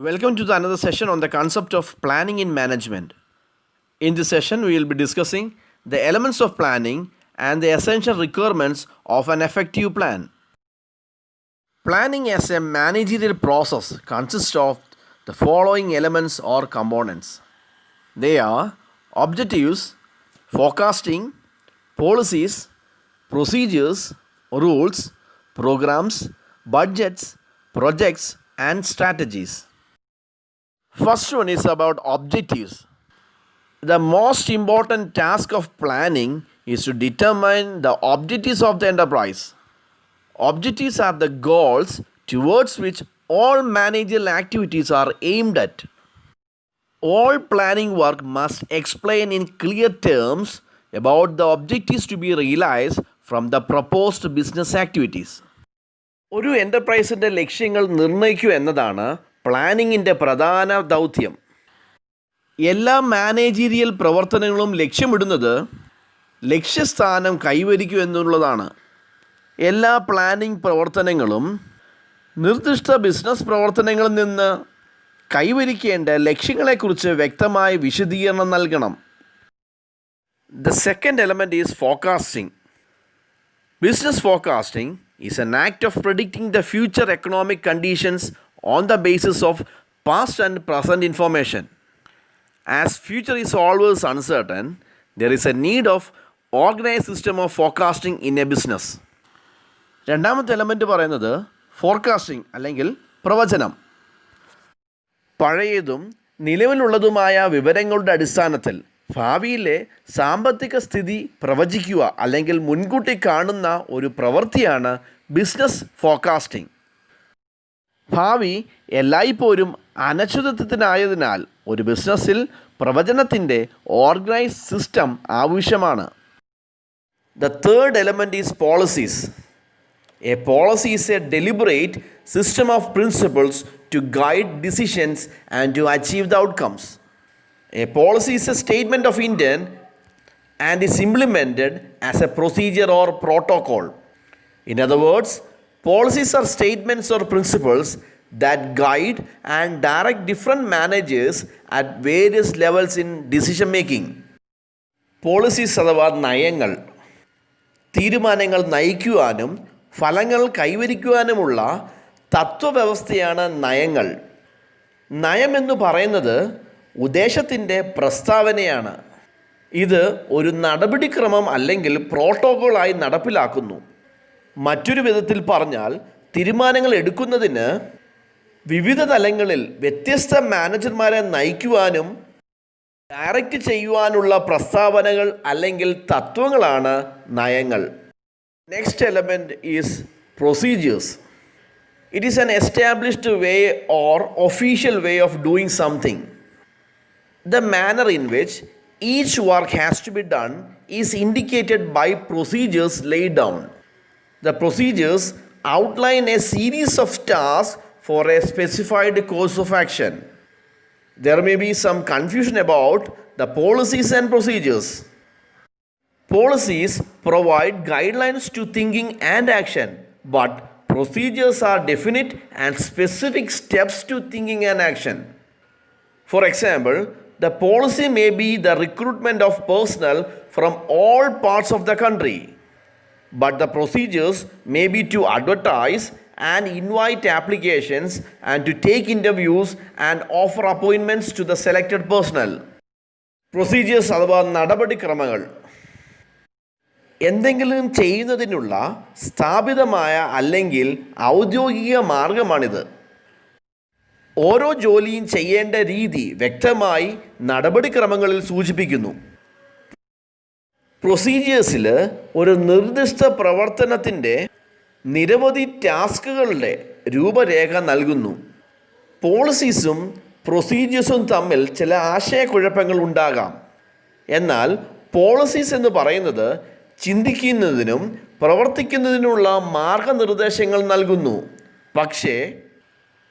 Welcome to another session on the concept of planning in management. In this session, we will be discussing the elements of planning and the essential requirements of an effective plan. Planning as a managerial process consists of the following elements or components. They are objectives, forecasting, policies, procedures, rules, programs, budgets, projects, and strategies. First one is about objectives. The most important task of planning is to determine the objectives of the enterprise. Objectives are the goals towards which all managerial activities are aimed at. All planning work must explain in clear terms about the objectives to be realized from the proposed business activities. ഒരു എൻ്റർപ്രൈസിൻ്റെ ലക്ഷ്യങ്ങൾ നിർണ്ണയിക്കുക എന്നതാണ് പ്ലാനിങ്ങിൻ്റെ പ്രധാന ദൗത്യം. എല്ലാ managerial പ്രവർത്തനങ്ങളും ലക്ഷ്യമിടുന്നത് ലക്ഷ്യസ്ഥാനം കൈവരിക്കുക എന്നുള്ളതാണ്. എല്ലാ പ്ലാനിംഗ് പ്രവർത്തനങ്ങളും നിർദ്ദിഷ്ട ബിസിനസ് പ്രവർത്തനങ്ങളിൽ നിന്ന് കൈവരിക്കേണ്ട ലക്ഷ്യങ്ങളെക്കുറിച്ച് വ്യക്തമായ വിശദീകരണം നൽകണം. The second element is forecasting. Business forecasting is an act of predicting the future economic conditions on the basis of past and present information. As future is always uncertain, there is a need of organized system of forecasting in a business. രണ്ടാമത്തെ element പറയുന്നത് forecasting അല്ലെങ്കിൽ പ്രവചനം. പഴയതും നിലവിലുള്ളതുമായ വിവരങ്ങളുടെ അടിസ്ഥാനത്തിൽ ഭാവിയിലെ സാമ്പത്തിക സ്ഥിതി പ്രവചിക്കുക അല്ലെങ്കിൽ മുൻകൂട്ടി കാണുന്ന ഒരു പ്രവൃത്തിയാണ് ബിസിനസ് ഫോർകാസ്റ്റിംഗ്. ഭാവി എല്ലായ്പ്പോഴും അനിശ്ചിതത്വത്തിനായതിനാൽ ഒരു ബിസിനസ്സിൽ പ്രവചനത്തിൻ്റെ ഓർഗനൈസ്ഡ് സിസ്റ്റം ആവശ്യമാണ്. The third element is policies. A policy is a deliberate system of principles to guide decisions and to achieve the outcomes. A policy is a statement of intent and is implemented as a procedure or protocol. In other words, policies are statements or principles that guide and direct different managers at various levels in decision making. Policies അഥവാ നയങ്ങൾ തീരുമാനങ്ങൾ നയിക്കുവാനും ഫലങ്ങൾ കൈവരിക്കുവാനുമുള്ള തത്വവ്യവസ്ഥയാണ് നയങ്ങൾ. നയമെന്ന് പറയുന്നത് ഉദ്ദേശത്തിൻ്റെ പ്രസ്താവനയാണ്. ഇത് ഒരു നടപടിക്രമം അല്ലെങ്കിൽ പ്രോട്ടോക്കോളായി നടപ്പിലാക്കുന്നു. മറ്റൊരു വിധത്തിൽ പറഞ്ഞാൽ തീരുമാനങ്ങൾ എടുക്കുന്നതിന് വിവിധ തലങ്ങളിൽ വ്യത്യസ്ത മാനേജർമാരെ നയിക്കുവാനും ഡയറക്റ്റ് ചെയ്യുവാനുള്ള പ്രസ്താവനകൾ അല്ലെങ്കിൽ തത്വങ്ങളാണ് നയങ്ങൾ. Next element is procedures. It is an established way or official way of doing something. The manner in which each work has to be done is indicated by procedures laid down. The procedures outline a series of tasks for a specified course of action. There may be some confusion about the policies and procedures. Policies provide guidelines to thinking and action, but procedures are definite and specific steps to thinking and action. For example, the policy may be the recruitment of personnel from all parts of the country, but the procedures may be to advertise and invite applications and to take interviews and offer appointments to the selected personnel. Procedures അഥവാ നടപടിക്രമങ്ങൾ എന്തെങ്കിലും ചെയ്യുന്നതിനുള്ള സ്ഥാപിതമായ അല്ലെങ്കിൽ ഔദ്യോഗിക മാർഗമാണിത്. ഓരോ ജോലിയും ചെയ്യേണ്ട രീതി വ്യക്തമായി നടപടിക്രമങ്ങളിൽ സൂചിപ്പിക്കുന്നു. പ്രൊസീജിയേഴ്സിൽ ഒരു നിർദ്ദിഷ്ട പ്രവർത്തനത്തിൻ്റെ നിരവധി ടാസ്കുകളുടെ രൂപരേഖ നൽകുന്നു. പോളിസീസും പ്രൊസീജിയേഴ്സും തമ്മിൽ ചില ആശയക്കുഴപ്പങ്ങൾ ഉണ്ടാകാം. എന്നാൽ പോളിസീസ് എന്ന് പറയുന്നത് ചിന്തിക്കുന്നതിനും പ്രവർത്തിക്കുന്നതിനുള്ള മാർഗനിർദ്ദേശങ്ങൾ നൽകുന്നു. പക്ഷേ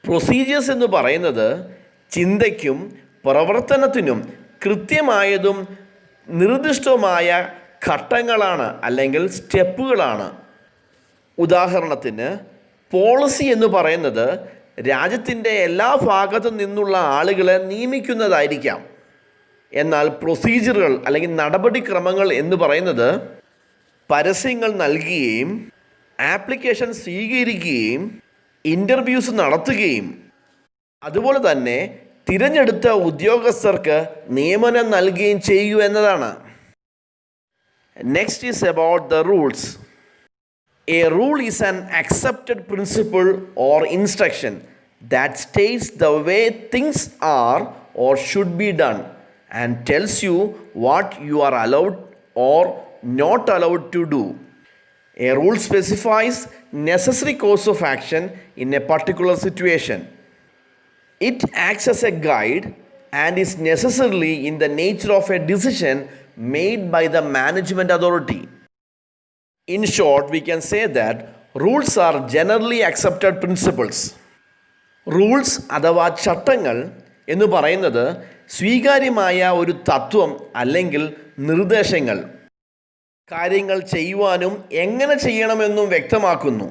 പ്രൊസീജിയേഴ്സ് എന്ന് പറയുന്നത് ചിന്തയ്ക്കും പ്രവർത്തനത്തിനും കൃത്യമായതും നിർദ്ദിഷ്ടവുമായ ഘട്ടങ്ങളാണ് അല്ലെങ്കിൽ സ്റ്റെപ്പുകളാണ്. ഉദാഹരണത്തിന് പോളിസി എന്ന് പറയുന്നത് രാജ്യത്തിൻ്റെ എല്ലാ ഭാഗത്തു നിന്നുള്ള ആളുകളെ നിയമിക്കുന്നതായിരിക്കാം. എന്നാൽ പ്രൊസീജിയറുകൾ അല്ലെങ്കിൽ നടപടിക്രമങ്ങൾ എന്ന് പറയുന്നത് പരസ്യങ്ങൾ നൽകുകയും ആപ്ലിക്കേഷൻ സ്വീകരിക്കുകയും ഇൻ്റർവ്യൂസ് നടത്തുകയും അതുപോലെ തന്നെ തിരഞ്ഞെടുത്ത ഉദ്യോഗസ്ഥർക്ക് നിയമനം നൽകുകയും ചെയ്യുക എന്നതാണ്. Next is about the rules. A rule is an accepted principle or instruction that states the way things are or should be done and tells you what you are allowed or not allowed to do. A rule specifies necessary course of action in a particular situation. It acts as a guide and is necessarily in the nature of a decision made by the management authority. In short, we can say that rules are generally accepted principles. Rules അഥവാ ചട്ടങ്ങൾ എന്ന് പറയുന്നത് സ്വീകാര്യമായ ഒരു തത്വം അല്ലെങ്കിൽ നിർദ്ദേശങ്ങൾ. കാര്യങ്ങൾ ചെയ്യുവാനും എങ്ങനെ ചെയ്യണമെന്നും വ്യക്തമാക്കുന്നു.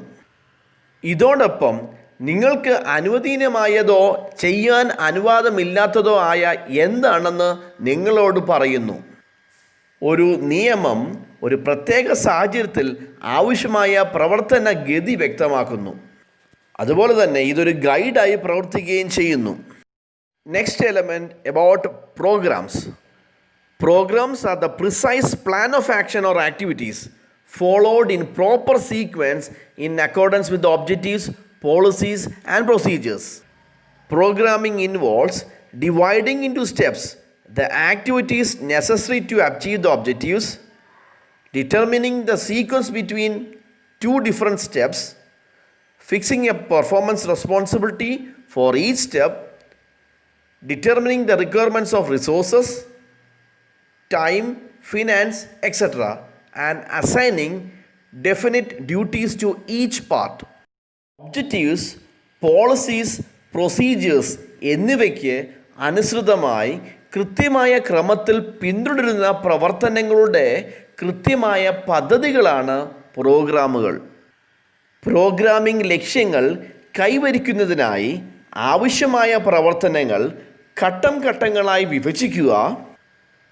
ഇതോടൊപ്പം നിങ്ങൾക്ക് അനുവദനീയമായതോ ചെയ്യാൻ അനുവാദമില്ലാത്തതോ ആയ എന്താണെന്ന് നിങ്ങളോട് പറയുന്നു. ഒരു നിയമം ഒരു പ്രത്യേക സാഹചര്യത്തിൽ ആവശ്യമായ പ്രവർത്തന ഗതി വ്യക്തമാക്കുന്നു. അതുപോലെ തന്നെ ഇതൊരു ഗൈഡായി പ്രവർത്തിക്കുകയും ചെയ്യുന്നു. Next element about programs. Programs are the precise plan of action or activities followed in proper sequence in accordance with the objectives, policies, and procedures. Programming involves dividing into steps the activities necessary to achieve the objectives, determining the sequence between two different steps, fixing a performance responsibility for each step, determining the requirements of resources, time, finance, etc., and assigning definite duties to each part. Objectives, policies, procedures എന്നിവയ്ക്ക് അനുസൃതമായി കൃത്യമായ ക്രമത്തിൽ പിന്തുടരുന്ന പ്രവർത്തനങ്ങളുടെ കൃത്യമായ പദ്ധതികളാണ് പ്രോഗ്രാമുകൾ. Programming ലക്ഷ്യങ്ങൾ കൈവരിക്കുന്നതിനായി ആവശ്യമായ പ്രവർത്തനങ്ങൾ ഘട്ടം ഘട്ടങ്ങളായി വിഭജിക്കുക,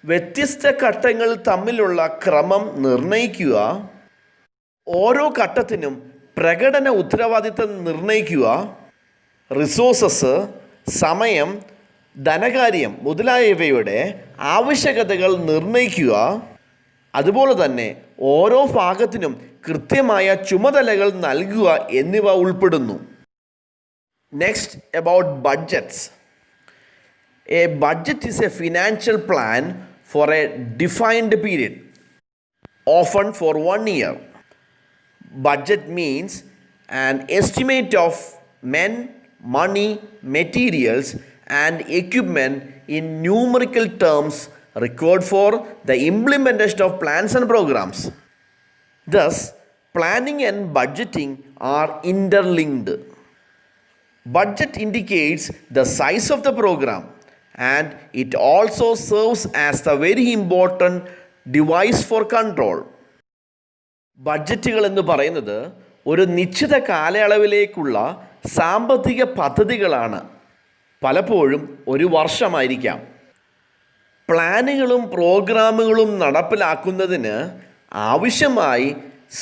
വ്യത്യസ്ത ഘട്ടങ്ങൾ തമ്മിലുള്ള ക്രമം നിർണ്ണയിക്കുക, ഓരോ ഘട്ടത്തിനും പ്രകടന ഉത്തരവാദിത്തം നിർണ്ണയിക്കുക, റിസോഴ്സസ്, സമയം, ധനകാര്യം മുതലായവയുടെ ആവശ്യകതകൾ നിർണ്ണയിക്കുക, അതുപോലെ തന്നെ ഓരോ ഭാഗത്തിനും കൃത്യമായ ചുമതലകൾ നൽകുക എന്നിവ ഉൾപ്പെടുന്നു. Next about budgets. A budget is a financial plan for a defined period, often for 1 year. Budget means an estimate of men, money, materials, and equipment in numerical terms required for the implementation of plans and programs. Thus, planning and budgeting are interlinked. Budget indicates the size of the program, and it also serves as the very important device for control. ബഡ്ജറ്റുകൾ എന്ന് പറയുന്നത് ഒരു നിശ്ചിത കാലയളവിലേക്കുള്ള സാമ്പത്തിക പദ്ധതികളാണ്. പലപ്പോഴും ഒരു വർഷമായിരിക്കാം. പ്ലാനുകളും പ്രോഗ്രാമുകളും നടപ്പിലാക്കുന്നതിന് ആവശ്യമായി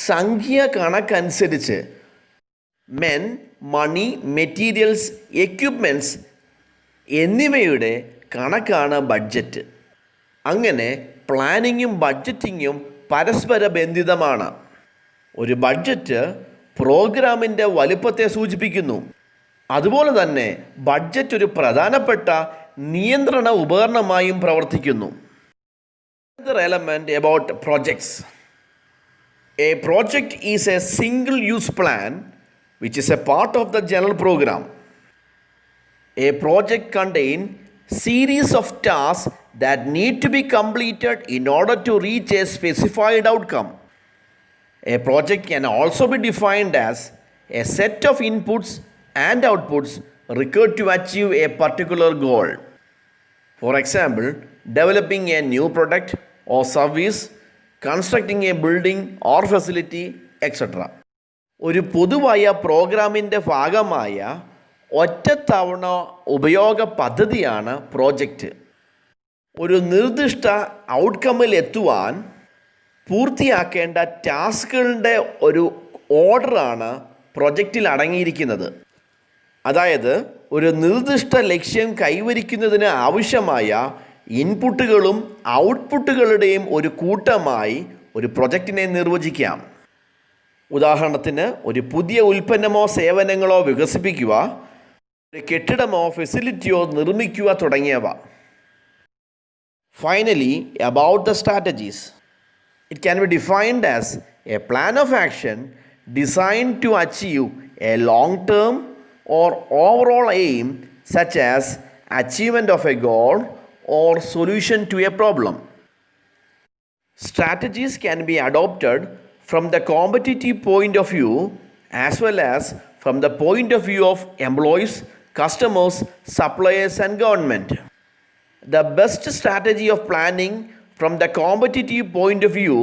സംഖ്യ കണക്കനുസരിച്ച് മെൻ, മണി, മെറ്റീരിയൽസ്, എക്യുപ്മെൻറ്റ്സ് എന്നിവയുടെ കണക്കാണ് ബഡ്ജറ്റ്. അങ്ങനെ പ്ലാനിങ്ങും ബഡ്ജറ്റിങ്ങും പരസ്പര ബന്ധിതമാണ്. ഒരു ബഡ്ജറ്റ് പ്രോഗ്രാമിൻ്റെ വലുപ്പത്തെ സൂചിപ്പിക്കുന്നു. അതുപോലെ തന്നെ ബഡ്ജറ്റ് ഒരു പ്രധാനപ്പെട്ട നിയന്ത്രണ ഉപകരണമായും പ്രവർത്തിക്കുന്നു. Another element about projects. A project is a single-use plan which is a part of the general program. A project contains series of tasks that need to be completed in order to reach a specified outcome. A project can also be defined as a set of inputs and outputs required to achieve a particular goal. For example, developing a new product or service, constructing a building or facility, etc. ഒരു പൊതുവായ പ്രോഗ്രാമിൻ്റെ ഭാഗമായ ഒറ്റത്തവണ ഉപയോഗ പദ്ധതിയാണ് project. ഒരു നിർദ്ദിഷ്ട ഔട്ട്കമ്മിൽ എത്തുവാൻ പൂർത്തിയാക്കേണ്ട ടാസ്കുകളുടെ ഒരു ഓർഡറാണ് പ്രൊജക്റ്റിൽ അടങ്ങിയിരിക്കുന്നത്. അതായത് ഒരു നിർദ്ദിഷ്ട ലക്ഷ്യം കൈവരിക്കുന്നതിന് ആവശ്യമായ ഇൻപുട്ടുകളും ഔട്ട്പുട്ടുകളുടെയും ഒരു കൂട്ടമായി ഒരു പ്രൊജക്റ്റിനെ നിർവചിക്കാം. ഉദാഹരണത്തിന് ഒരു പുതിയ ഉൽപ്പന്നമോ സേവനങ്ങളോ വികസിപ്പിക്കുക, ഒരു കെട്ടിടമോ ഫെസിലിറ്റിയോ നിർമ്മിക്കുക തുടങ്ങിയവ. Finally, about the strategies. It can be defined as a plan of action designed to achieve a long-term or overall aim, such as achievement of a goal or solution to a problem. Strategies can be adopted from the competitive point of view as well as from the point of view of employees, customers, suppliers, and government. The best strategy of planning from the competitive point of view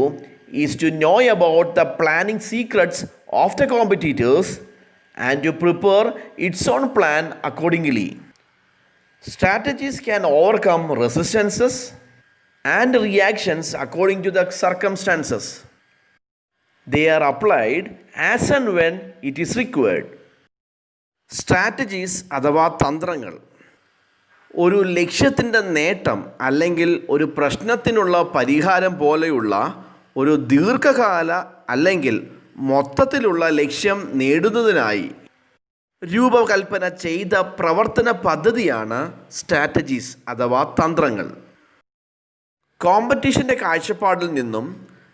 is to know about the planning secrets of the competitors and to prepare its own plan accordingly. Strategies can overcome resistances and reactions according to the circumstances. They are applied as and when it is required. Strategies അഥവാ തന്ത്രങ്ങൾ ഒരു ലക്ഷ്യത്തിൻ്റെ നേട്ടം അല്ലെങ്കിൽ ഒരു പ്രശ്നത്തിനുള്ള പരിഹാരം പോലെയുള്ള ഒരു ദീർഘകാല അല്ലെങ്കിൽ മൊത്തത്തിലുള്ള ലക്ഷ്യം നേടുന്നതിനായി രൂപകൽപ്പന ചെയ്ത പ്രവർത്തന പദ്ധതിയാണ് സ്ട്രാറ്റജീസ് അഥവാ തന്ത്രങ്ങൾ. കോമ്പറ്റീഷൻ്റെ കാഴ്ചപ്പാടിൽ നിന്നും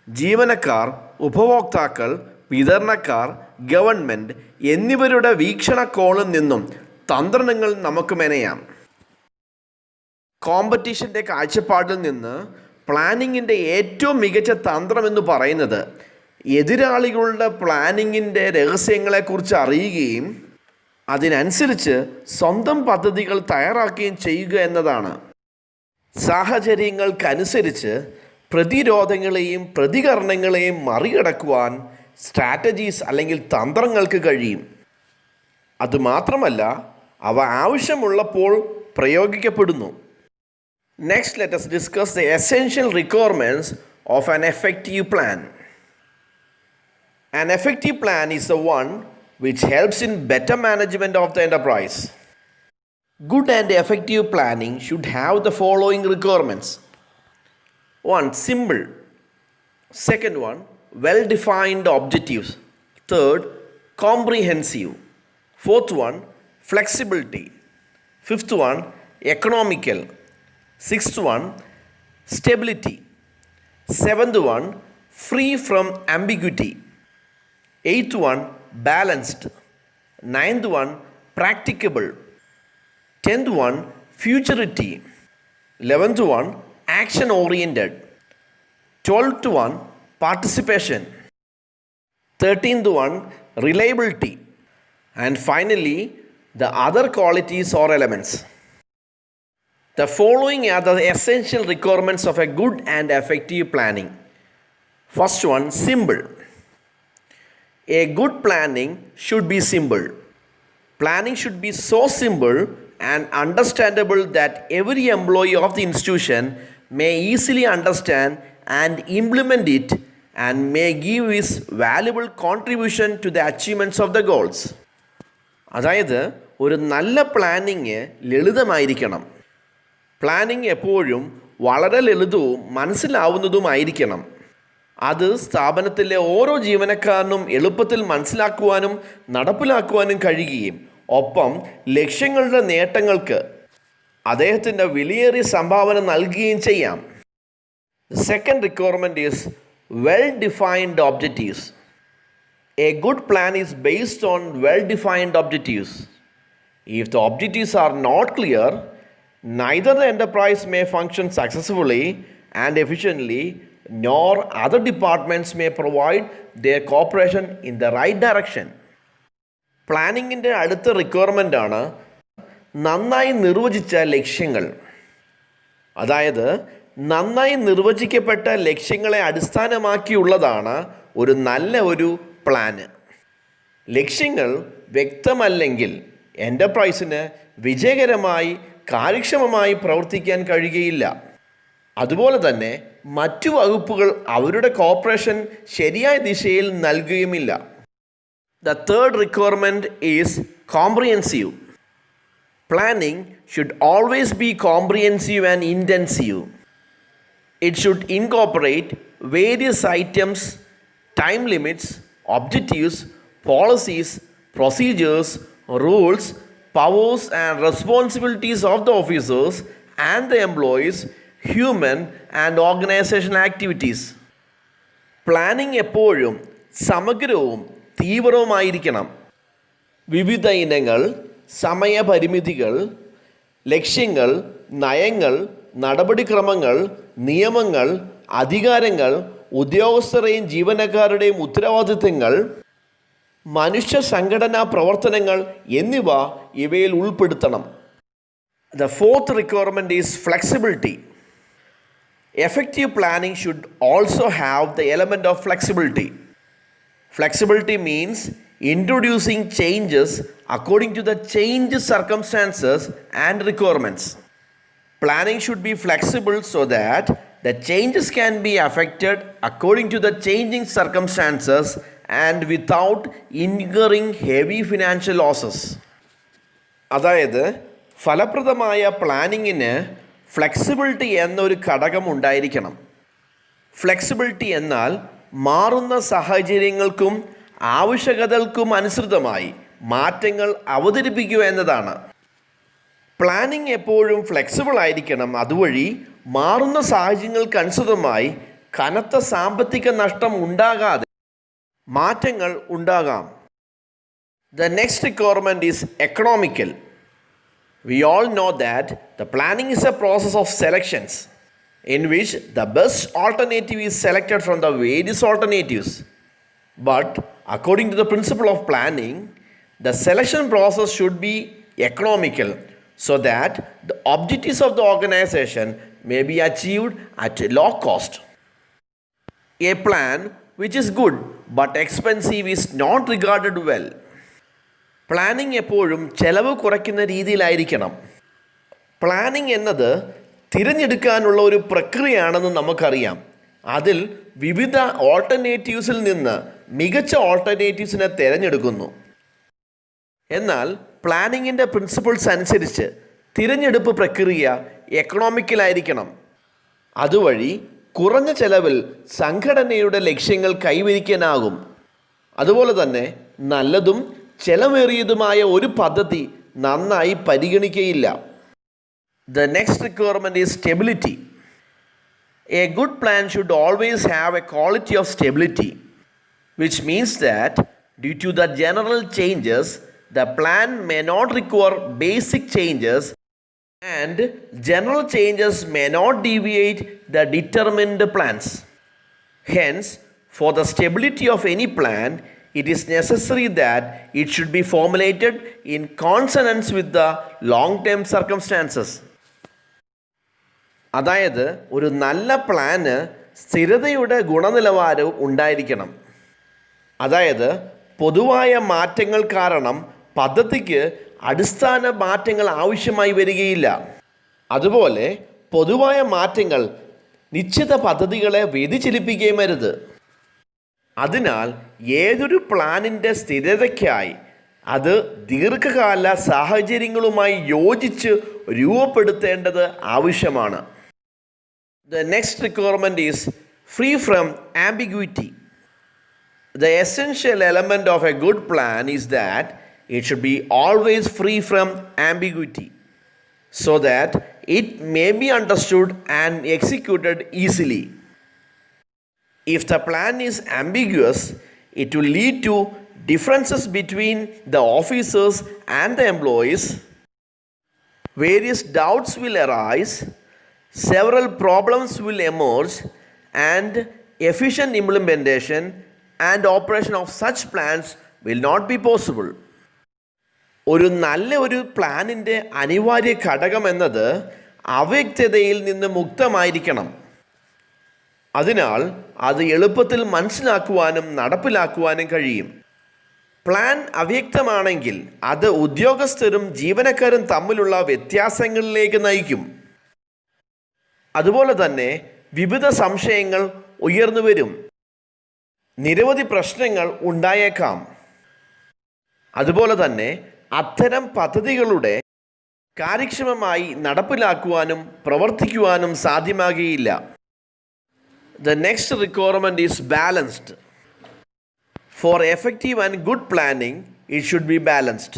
ജീവനക്കാർ, ഉപഭോക്താക്കൾ, വിതരണക്കാർ, ഗവൺമെൻറ് എന്നിവരുടെ വീക്ഷണകോണിൽ നിന്നും തന്ത്രങ്ങൾ നമുക്ക് മെനയാം. കോമ്പറ്റീഷൻ്റെ കാഴ്ചപ്പാടിൽ നിന്ന് പ്ലാനിങ്ങിൻ്റെ ഏറ്റവും മികച്ച തന്ത്രമെന്ന് പറയുന്നത് എതിരാളികളുടെ പ്ലാനിങ്ങിൻ്റെ രഹസ്യങ്ങളെക്കുറിച്ച് അറിയുകയും അതിനനുസരിച്ച് സ്വന്തം പദ്ധതികൾ തയ്യാറാക്കുകയും ചെയ്യുക എന്നതാണ്. സാഹചര്യങ്ങൾക്കനുസരിച്ച് പ്രതിരോധങ്ങളെയും പ്രതികരണങ്ങളെയും മറികടക്കുവാൻ സ്ട്രാറ്റജീസ് അല്ലെങ്കിൽ തന്ത്രങ്ങൾക്ക് കഴിയും. അതുമാത്രമല്ല, അവ ആവശ്യമുള്ളപ്പോൾ പ്രയോഗിക്കപ്പെടുന്നു. Next, let us discuss the essential requirements of an effective plan. An effective plan is the one which helps in better management of the enterprise. Good and effective planning should have the following requirements. 1. Simple. Second one, well-defined objectives. Third, comprehensive. Fourth one, flexibility. Fifth one, economical. Sixth one, stability. Seventh one, free from ambiguity. Eighth one, balanced. Ninth one, practicable. 10th one, futurity. 11th one, action oriented. 12th one, participation. 13th one, reliability. And finally, the other qualities or elements. The following are the essential requirements of a good and effective planning. First one, simple. A good planning should be simple. Planning should be so simple and understandable that every employee of the institution may easily understand and implement it and may give his valuable contribution to the achievements of the goals. അതായത് ഒരു നല്ല planning ലളിതമായിരിക്കണം. Planning എപ്പോഴും വളരെ ലളിതവും മനസ്സിലാവുന്നതുമായിരിക്കണം. അത് സ്ഥാപനത്തിലെ ഓരോ ജീവനക്കാരനും എളുപ്പത്തിൽ മനസ്സിലാക്കുവാനും നടപ്പിലാക്കുവാനും കഴിയുകയും ഒപ്പം ലക്ഷ്യങ്ങളുടെ നേട്ടങ്ങൾക്ക് അദ്ദേഹത്തിൻ്റെ വിലയേറിയ സംഭാവന നൽകുകയും ചെയ്യാം. The second requirement is well-defined objectives. A good plan is based on well-defined objectives. If the objectives are not clear, neither the enterprise may function successfully and efficiently, nor other departments may provide their cooperation in the right direction. പ്ലാനിങ്ങിൻ്റെ അടുത്ത റിക്വയർമെൻ്റാണ് നന്നായി നിർവചിച്ച ലക്ഷ്യങ്ങൾ. അതായത് നന്നായി നിർവചിക്കപ്പെട്ട ലക്ഷ്യങ്ങളെ അടിസ്ഥാനമാക്കിയുള്ളതാണ് ഒരു നല്ല ഒരു പ്ലാന്. ലക്ഷ്യങ്ങൾ വ്യക്തമല്ലെങ്കിൽ എൻ്റർപ്രൈസിന് വിജയകരമായി കാര്യക്ഷമമായി പ്രവർത്തിക്കാൻ കഴിയുകയില്ല. അതുപോലെ തന്നെ മറ്റു വകുപ്പുകൾ അവരുടെ കോർപ്പറേഷൻ ശരിയായ ദിശയിൽ നൽകുകയുമില്ല. The third requirement is comprehensive. Planning should always be comprehensive and intensive. It should incorporate various items, time limits, objectives, policies, procedures, rules, powers and responsibilities of the officers and the employees, human and organizational activities. Planning എപ്പോഴും സമഗ്രവും തീവ്രവുമായിരിക്കണം. വിവിധ ഇനങ്ങൾ, സമയപരിമിതികൾ, ലക്ഷ്യങ്ങൾ, നയങ്ങൾ, നടപടിക്രമങ്ങൾ, നിയമങ്ങൾ, അധികാരങ്ങൾ, ഉദ്യോഗസ്ഥരുടെയും ജീവനക്കാരുടെയും ഉത്തരവാദിത്തങ്ങൾ, മനുഷ്യ സംഘടനാ പ്രവർത്തനങ്ങൾ എന്നിവ ഇവയിൽ ഉൾപ്പെടുത്തണം. The fourth requirement is flexibility. Effective planning should also have the element of flexibility. Flexibility means introducing changes according to the changed circumstances and requirements. Planning should be flexible so that the changes can be affected according to the changing circumstances and without incurring heavy financial losses. അതായത് ഫലപ്രദമായ പ്ലാനിങ്ങിന് flexibility എന്നൊരു ഘടകം ഉണ്ടായിരിക്കണം. Flexibility എന്നാൽ മാറുന്ന സാഹചര്യങ്ങൾക്കും ആവശ്യകതകൾക്കും അനുസൃതമായി മാറ്റങ്ങൾ അവതരിപ്പിക്കുക എന്നതാണ്. പ്ലാനിംഗ് എപ്പോഴും ഫ്ലെക്സിബിൾ ആയിരിക്കണം. അതുവഴി മാറുന്ന സാഹചര്യങ്ങൾക്കനുസൃതമായി കനത്ത സാമ്പത്തിക നഷ്ടം ഉണ്ടാകാതെ മാറ്റങ്ങൾ ഉണ്ടാകാം. The next requirement is economical. We all know that the planning is a process of selections in which the best alternative is selected from the various alternatives. But according to the principle of planning, the selection process should be economical so that the objectives of the organization may be achieved at a low cost. A plan which is good but expensive is not regarded well. Planning എപ്പോഴും ചെലവ് കുറയ്ക്കുന്ന രീതിയിലായിരിക്കണം. Planning എന്നത് തിരഞ്ഞെടുക്കാനുള്ള ഒരു പ്രക്രിയയാണെന്ന് നമുക്കറിയാം. അതിൽ വിവിധ ഓൾട്ടർനേറ്റീവ്സിൽ നിന്ന് മികച്ച ഓൾട്ടർനേറ്റീവ്സിനെ തിരഞ്ഞെടുക്കുന്നു. എന്നാൽ പ്ലാനിങ്ങിൻ്റെ പ്രിൻസിപ്പിൾസ് അനുസരിച്ച് തിരഞ്ഞെടുപ്പ് പ്രക്രിയ എക്കണോമിക്കലായിരിക്കണം. അതുവഴി കുറഞ്ഞ ചെലവിൽ സംഘടനയുടെ ലക്ഷ്യങ്ങൾ കൈവരിക്കാനാകും. അതുപോലെ തന്നെ നല്ലതും ചെലവേറിയതുമായ ഒരു പദ്ധതി നന്നായി പരിഗണിക്കുകയില്ല. The next requirement is stability. A good plan should always have a quality of stability, which means that due to the general changes, the plan may not require basic changes and general changes may not deviate the determined plans. Hence, for the stability of any plan, it is necessary that it should be formulated in consonance with the long-term circumstances. അതായത് ഒരു നല്ല plan സ്ഥിരതയുടെ ഗുണനിലവാരവും ഉണ്ടായിരിക്കണം. അതായത് പൊതുവായ മാറ്റങ്ങൾ കാരണം പദ്ധതിക്ക് അടിസ്ഥാന മാറ്റങ്ങൾ ആവശ്യമായി വരികയില്ല. അതുപോലെ പൊതുവായ മാറ്റങ്ങൾ നിശ്ചിത പദ്ധതികളെ വ്യതിചലിപ്പിക്കുകയും അരുത്. അതിനാൽ ഏതൊരു പ്ലാനിൻ്റെ സ്ഥിരതയ്ക്കായി അത് ദീർഘകാല സാഹചര്യങ്ങളുമായി യോജിച്ച് രൂപപ്പെടുത്തേണ്ടത് ആവശ്യമാണ്. The next requirement is free from ambiguity. The essential element of a good plan is that it should be always free from ambiguity so that it may be understood and executed easily. If the plan is ambiguous, it will lead to differences between the officers and the employees. Various doubts will arise, several problems will emerge, and efficient implementation and operation of such plans will not be possible. ഒരു നല്ല ഒരു പ്ലാനിൻ്റെ അനിവാര്യ ഘടകം എന്നത് അവ്യക്തതയിൽ നിന്ന് മുക്തമായിരിക്കണം. അതിനാൽ അത് എളുപ്പത്തിൽ മനസ്സിലാക്കുവാനും നടപ്പിലാക്കുവാനും കഴിയും. പ്ലാൻ അവ്യക്തമാണെങ്കിൽ അത് ഉദ്യോഗസ്ഥരും ജീവനക്കാരും തമ്മിലുള്ള വ്യത്യാസങ്ങളിലേക്ക് നയിക്കും. അതുപോലെ തന്നെ വിവിധ സംശയങ്ങൾ ഉയർന്നു വരും. നിരവധി പ്രശ്നങ്ങൾ ഉണ്ടായേക്കാം. അതുപോലെ തന്നെ അത്തരം പദ്ധതികളുടെ കാര്യക്ഷമമായി നടപ്പിലാക്കുവാനും പ്രവർത്തിക്കുവാനും സാധ്യമാകുകയില്ല. The next requirement is balanced. For effective and good planning, it should be balanced.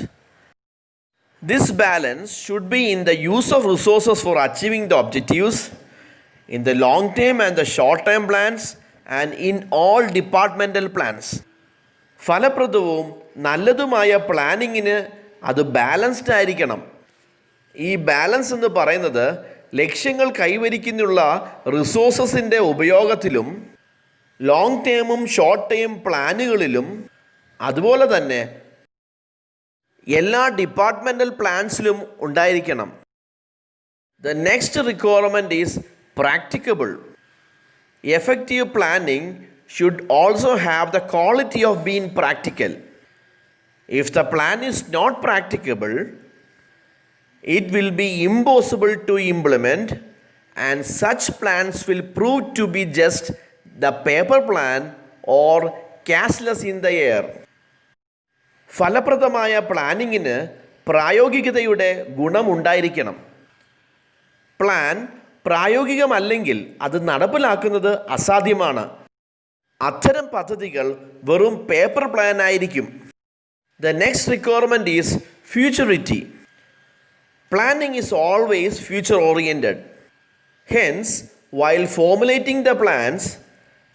This balance should be in the use of resources for achieving the objectives, in the long term and the short term plans, and in all departmental plans. ഫലപ്രദവും നല്ലതുമായ പ്ലാനിങ്ങിന് അത് balanced ആയിരിക്കണം. ഈ balance എന്ന് പറയുന്നത് ലക്ഷ്യങ്ങൾ കൈവരിക്കുന്നുള്ള റിസോഴ്സസിൻ്റെ ഉപയോഗത്തിലും long ടേമും short term പ്ലാനുകളിലും അതുപോലെ തന്നെ എല്ലാ ഡിപ്പാർട്ട്മെൻ്റൽ പ്ലാൻസിലും ഉണ്ടായിരിക്കണം. The next requirement is practicable. Effective planning should also have the quality of being practical. If the plan is not practicable, it will be impossible to implement, and such plans will prove to be just the paper plan or cashless in the air. ഫലപ്രദമായ പ്ലാനിങ്ങിന് പ്രായോഗികതയുടെ ഗുണമുണ്ടായിരിക്കണം. Plan പ്രായോഗികമല്ലെങ്കിൽ അത് നടപ്പിലാക്കുന്നത് അസാധ്യമാണ്. അത്തരം പദ്ധതികൾ വെറും paper plan ആയിരിക്കും. The next requirement is futurity. Planning is always future oriented. Hence, while formulating the plans,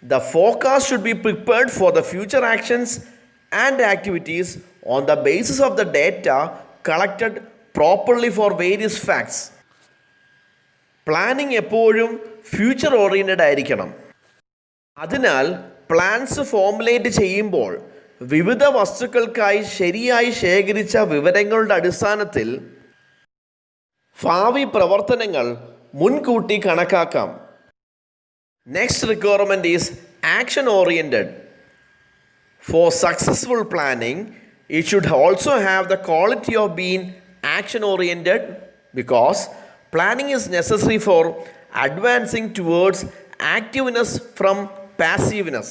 the forecast should be prepared for the future actions and activities on the basis of the data collected properly for various facts. Planning എപ്പോഴും future oriented ആയിരിക്കണം. അതിനാൽ plans formulate ചെയ്യുമ്പോൾ വിവിധ വസ്തുക്കൾക്കായി ശരിയായി ശേഖരിച്ച വിവരങ്ങളുടെ അടിസ്ഥാനത്തിൽ ഭാവി പ്രവർത്തനങ്ങൾ മുൻകൂട്ടി കണക്കാക്കാം. Next requirement is action oriented. For successful planning, it should also have the quality of being action oriented, because planning is necessary for advancing towards activeness from passiveness.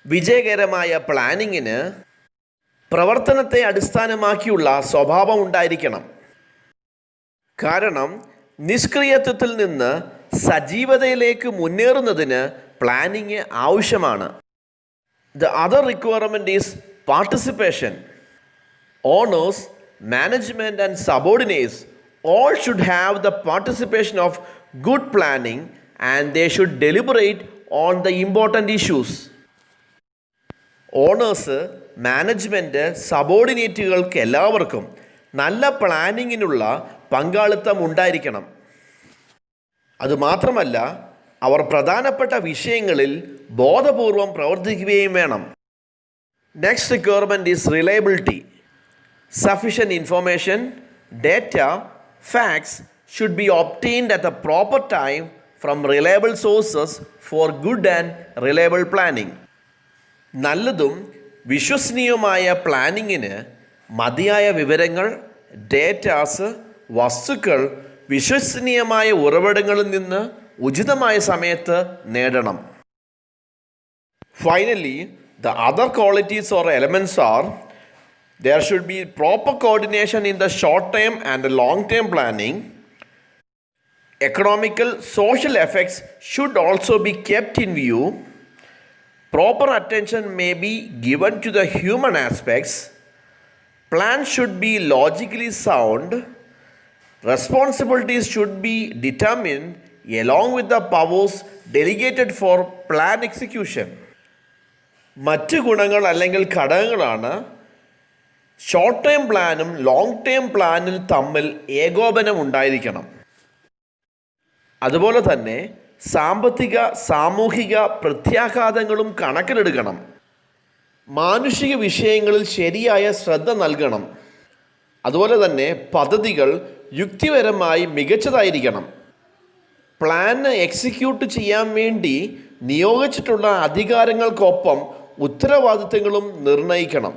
വിജയകരമായ പ്ലാനിങ്ങിന് പ്രവർത്തനത്തെ അടിസ്ഥാനമാക്കിയുള്ള സ്വഭാവം ഉണ്ടായിരിക്കണം. കാരണം നിഷ്ക്രിയത്വത്തിൽ നിന്ന് സജീവതയിലേക്ക് മുന്നേറുന്നതിന് പ്ലാനിങ് ആവശ്യമാണ്. The other requirement is participation. Owners, management and subordinates all should have the participation of good planning, and they should deliberate on the important issues. Owners, management, സബോർഡിനേറ്റുകൾക്ക് എല്ലാവർക്കും നല്ല പ്ലാനിങ്ങിനുള്ള പങ്കാളിത്തം ഉണ്ടായിരിക്കണം. അതുമാത്രമല്ല, അവർ പ്രധാനപ്പെട്ട വിഷയങ്ങളിൽ ബോധപൂർവം പ്രവർത്തിക്കുകയും വേണം. Next requirement is reliability. Sufficient information, data, facts should be obtained at the proper time from reliable sources four good and reliable planning. നല്ലതും വിശ്വസനീയവുമായ പ്ലാനിങ്ങിന് മതിയായ വിവരങ്ങൾ, ഡേറ്റാസ്, വസ്തുക്കൾ വിശ്വസനീയമായ ഉറവിടങ്ങളിൽ നിന്ന് ഉചിതമായ സമയത്ത് നേടണം. Finally, the other qualities or elements are: there should be proper coordination in the short term and the long term planning. Economical, social effects should also be kept in view. Proper attention may be given to the human aspects. Plans should be logically sound. Responsibilities should be determined along with the powers delegated for plan execution. മറ്റ് ഗുണങ്ങൾ അല്ലെങ്കിൽ ഘടകങ്ങളാണ് short term പ്ലാനും long term പ്ലാനും തമ്മിൽ ഏകോപനം ഉണ്ടായിരിക്കണം. അതുപോലെ തന്നെ സാമ്പത്തിക, സാമൂഹിക പ്രത്യാഘാതങ്ങളും കണക്കിലെടുക്കണം. മാനുഷിക വിഷയങ്ങളിൽ ശരിയായ ശ്രദ്ധ നൽകണം. അതുപോലെ തന്നെ പദ്ധതികൾ യുക്തിപരമായി മികച്ചതായിരിക്കണം. പ്ലാൻ എക്സിക്യൂട്ട് ചെയ്യാൻ വേണ്ടി നിയോഗിച്ചിട്ടുള്ള അധികാരങ്ങൾക്കൊപ്പം ഉത്തരവാദിത്തങ്ങളും നിർണ്ണയിക്കണം.